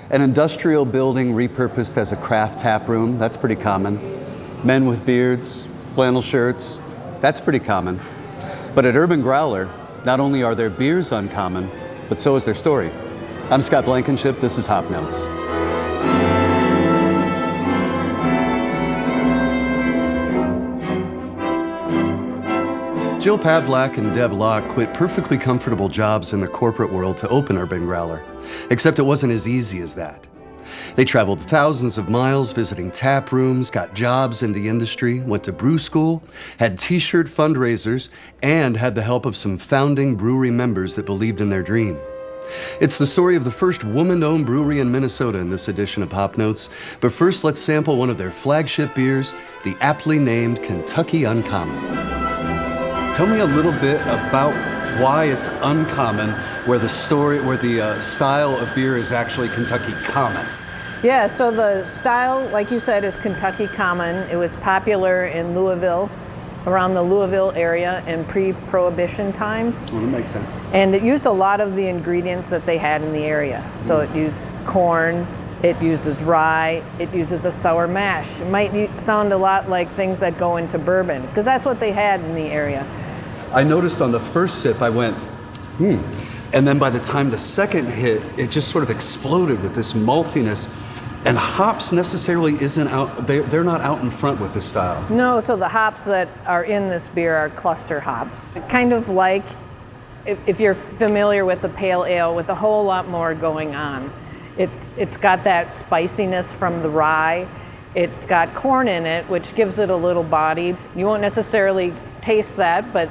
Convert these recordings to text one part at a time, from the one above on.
An industrial building repurposed as a craft tap room, that's pretty common. Men with beards, flannel shirts, that's pretty common. But at Urban Growler, not only are their beers uncommon, but so is their story. I'm Scott Blankenship, this is Hop Notes. Jill Pavlak and Deb Loch quit perfectly comfortable jobs in the corporate world to open Urban Growler, except it wasn't as easy as that. They traveled thousands of miles visiting tap rooms, got jobs in the industry, went to brew school, had t-shirt fundraisers, and had the help of some founding brewery members that believed in their dream. It's the story of the first woman-owned brewery in Minnesota in this edition of Hop Notes, but first let's sample one of their flagship beers, the aptly named Kentucky Uncommon. Tell me a little bit about why it's uncommon, where the style of beer is actually Kentucky Common. Yeah, so the style, like you said, is Kentucky Common. It was popular in Louisville, around the Louisville area in pre-Prohibition times. Well, that makes sense. And it used a lot of the ingredients that they had in the area. So it used corn, it uses rye, it uses a sour mash. It might sound a lot like things that go into bourbon, because that's what they had in the area. I noticed on the first sip, I went, and then by the time the second hit, it just sort of exploded with this maltiness. And hops necessarily isn't out, they're not out in front with this style. No, so the hops that are in this beer are cluster hops. Kind of like, if you're familiar with a pale ale, with a whole lot more going on. It's got that spiciness from the rye. It's got corn in it, which gives it a little body. You won't necessarily taste that, but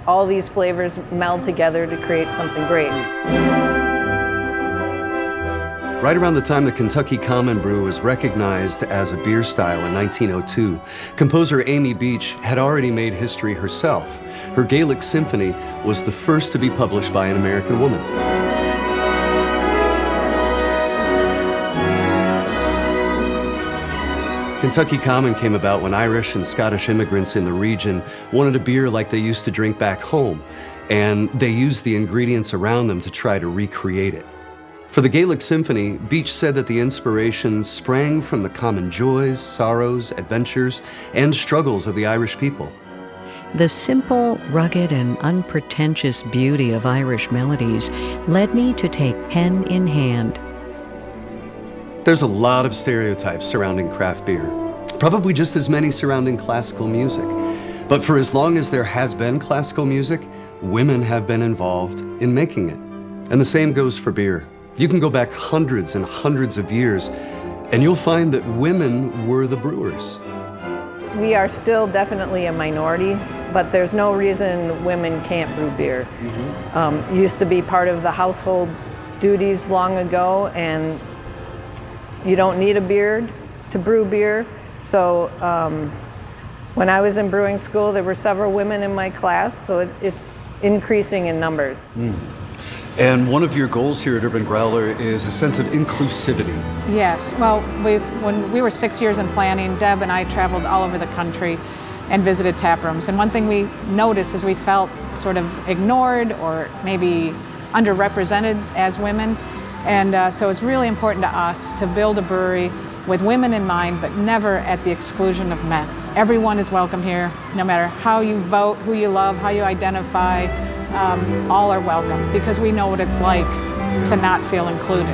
all these flavors meld together to create something great. Right around the time the Kentucky Common Brew was recognized as a beer style in 1902, composer Amy Beach had already made history herself. Her Gaelic Symphony was the first to be published by an American woman. Kentucky Common came about when Irish and Scottish immigrants in the region wanted a beer like they used to drink back home, and they used the ingredients around them to try to recreate it. For the Gaelic Symphony, Beach said that the inspiration sprang from the common joys, sorrows, adventures, and struggles of the Irish people. The simple, rugged, and unpretentious beauty of Irish melodies led me to take pen in hand. There's a lot of stereotypes surrounding craft beer, probably just as many surrounding classical music. But for as long as there has been classical music, women have been involved in making it. And the same goes for beer. You can go back hundreds and hundreds of years, and you'll find that women were the brewers. We are still definitely a minority, but there's no reason women can't brew beer. Used to be part of the household duties long ago, and you don't need a beard to brew beer. So when I was in brewing school, there were several women in my class, so it's increasing in numbers. And one of your goals here at Urban Growler is a sense of inclusivity. Yes, well, when we were 6 years in planning, Deb and I traveled all over the country and visited tap rooms. And one thing we noticed is we felt sort of ignored or maybe underrepresented as women. And so it's really important to us to build a brewery with women in mind, but never at the exclusion of men. Everyone is welcome here, no matter how you vote, who you love, how you identify, all are welcome, because we know what it's like to not feel included.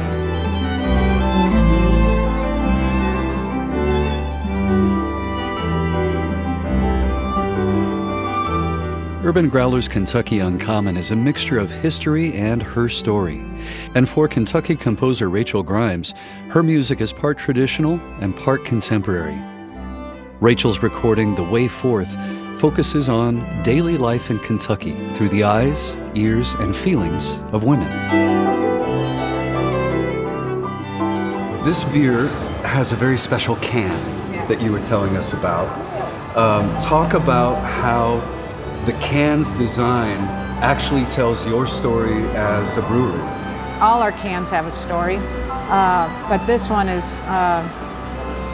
Urban Growler's Kentucky Uncommon is a mixture of history and her story. And for Kentucky composer Rachel Grimes, her music is part traditional and part contemporary. Rachel's recording, The Way Forth, focuses on daily life in Kentucky through the eyes, ears, and feelings of women. This beer has a very special can that you were telling us about. Talk about how the can's design actually tells your story as a brewery. All our cans have a story, but this one is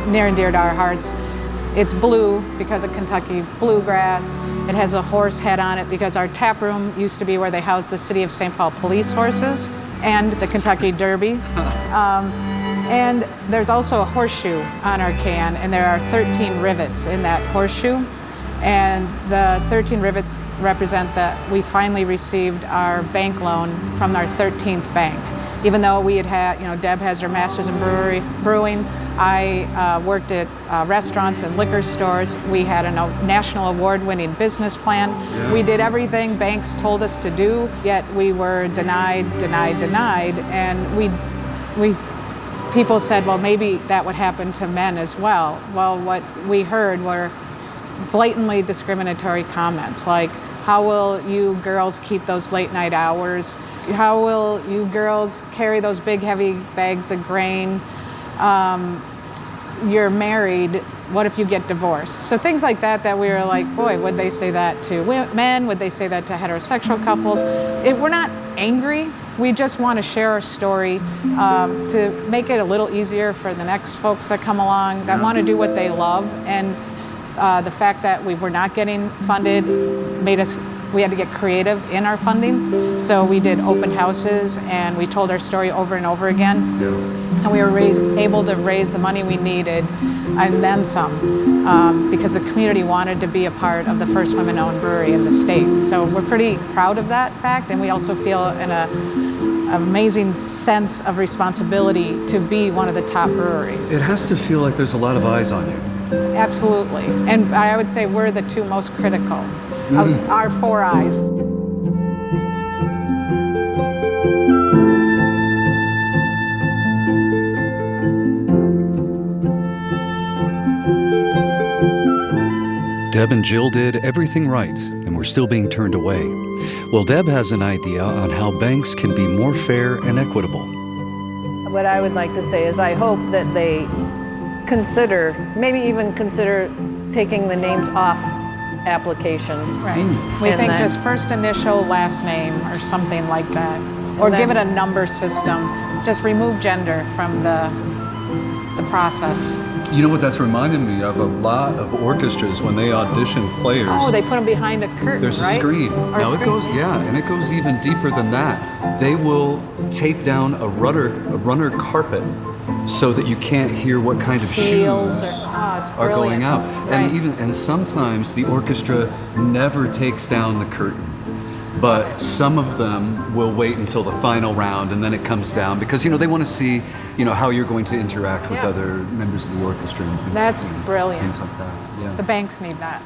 near and dear to our hearts. It's blue because of Kentucky bluegrass. It has a horse head on it because our tap room used to be where they housed the City of St. Paul police horses and the Kentucky Derby. And there's also a horseshoe on our can, and there are 13 rivets in that horseshoe. And the 13 rivets represent that we finally received our bank loan from our 13th bank. Even though we had, Deb has her master's in brewing, I worked at restaurants and liquor stores. We had a national award-winning business plan. Yeah. We did everything banks told us to do, yet we were denied, and people said, well, maybe that would happen to men as well. Well, what we heard were blatantly discriminatory comments like, how will you girls keep those late night hours? How will you girls carry those big heavy bags of grain? You're married, what if you get divorced? So things like that we were like, boy, would they say that to men? Would they say that to heterosexual couples? We're not angry. We just want to share our story to make it a little easier for the next folks that come along that want to do what they love. And the fact that we were not getting funded we had to get creative in our funding. So we did open houses and we told our story over and over again. And we were able to raise the money we needed and then some because the community wanted to be a part of the first women-owned brewery in the state. So we're pretty proud of that fact, and we also feel an amazing sense of responsibility to be one of the top breweries. It has to feel like there's a lot of eyes on you. Absolutely. And I would say we're the two most critical of our four eyes. Deb and Jill did everything right and were still being turned away. Well, Deb has an idea on how banks can be more fair and equitable. What I would like to say is I hope that they maybe even consider taking the names off applications. Right. We think just first initial, last name, or something like that. Or give it a number system. Just remove gender from the process. You know what that's reminding me of? A lot of orchestras, when they audition players. Oh, they put them behind a curtain, there's right? A screen. Now it goes, and it goes even deeper than that. They will tape down a runner carpet so that you can't hear what kind of shoes are going out. Right. And sometimes the orchestra never takes down the curtain. But some of them will wait until the final round and then it comes down because they want to see how you're going to interact with other members of the orchestra and things. That's brilliant. Things like that. Yeah. The banks need that.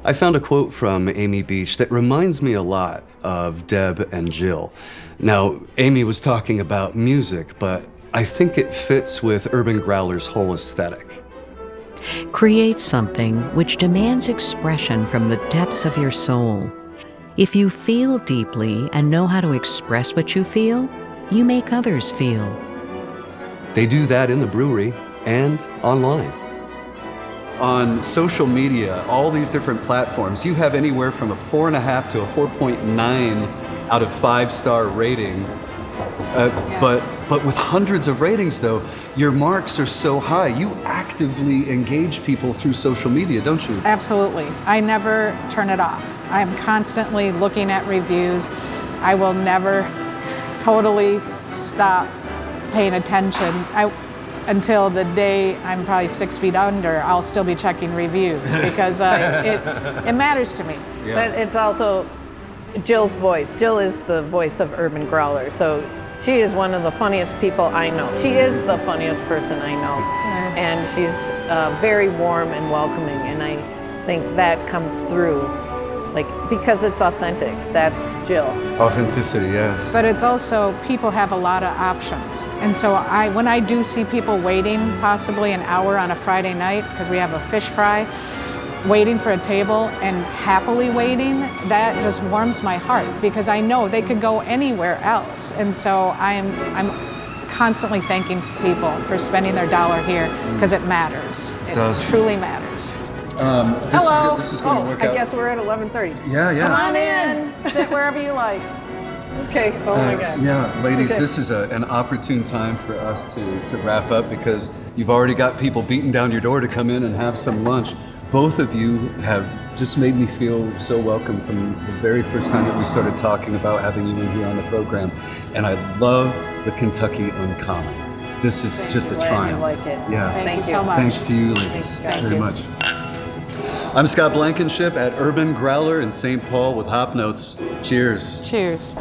I found a quote from Amy Beach that reminds me a lot of Deb and Jill. Now, Amy was talking about music, but I think it fits with Urban Growler's whole aesthetic. Create something which demands expression from the depths of your soul. If you feel deeply and know how to express what you feel, you make others feel. They do that in the brewery and online. On social media, all these different platforms, you have anywhere from a 4.5 to a 4.9 out of 5-star rating. But with hundreds of ratings, though, your marks are so high. You actively engage people through social media, don't you? Absolutely. I never turn it off. I'm constantly looking at reviews. I will never totally stop paying attention. Until the day I'm probably 6 feet under, I'll still be checking reviews because it matters to me. Yeah. But it's also Jill's voice. Jill is the voice of Urban Growler, so she is one of the funniest people I know. She is the funniest person I know, and she's very warm and welcoming, and I think that comes through, because it's authentic. That's Jill. Authenticity, yes. But it's also, people have a lot of options, and so when I do see people waiting possibly an hour on a Friday night, because we have a fish fry, waiting for a table and happily waiting, that just warms my heart because I know they could go anywhere else. And so I'm constantly thanking people for spending their dollar here because it matters. It truly matters. Hello. This is going to work out. I guess we're at 11:30. Yeah. Come on in. Sit wherever you like. Okay. Oh my God. Yeah, ladies, Okay. this is an opportune time for us to wrap up because you've already got people beating down your door to come in and have some lunch. both of you have just made me feel so welcome from the very first time that we started talking about having you in here on the program. And I love the Kentucky Uncommon. This is just a Glad triumph. you like it. Yeah. Thank you so much. Thanks to you, ladies, very much. I'm Scott Blankenship at Urban Growler in St. Paul with Hop Notes. Cheers. Cheers.